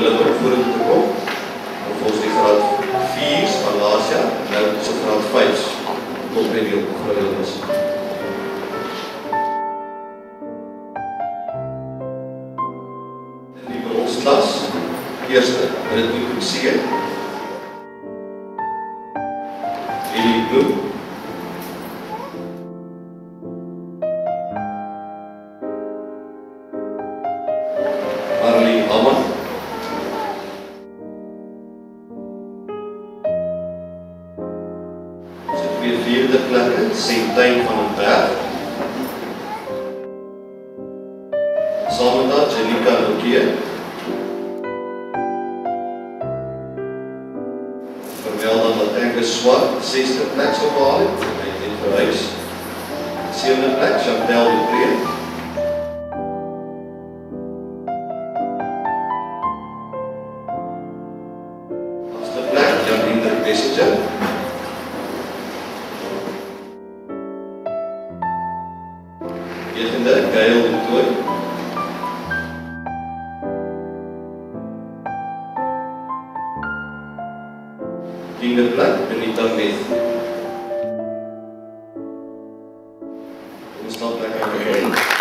hulle ook vorentoe te kom. En volgens die graad 4's van laas jaar, nou so graad 5's kom by die opgeleid is. In die bronsklas, eerste, ritmiek C. Elie Bloem. Marlie Hammer. Sy twee vierde plekke, Sentijn van den Berg. Saam met haar, Jenica Lokie. Vermeld dan dat Angus Swart, 6de plek sal behaal het, hy het net verhuis. 7de plek, Chantel de Pree. 8de plek, Jan Hendrik Bessenger. 9de, Gail de Tooi. 10de plek, Benita Meth. Ons stap lekker aan.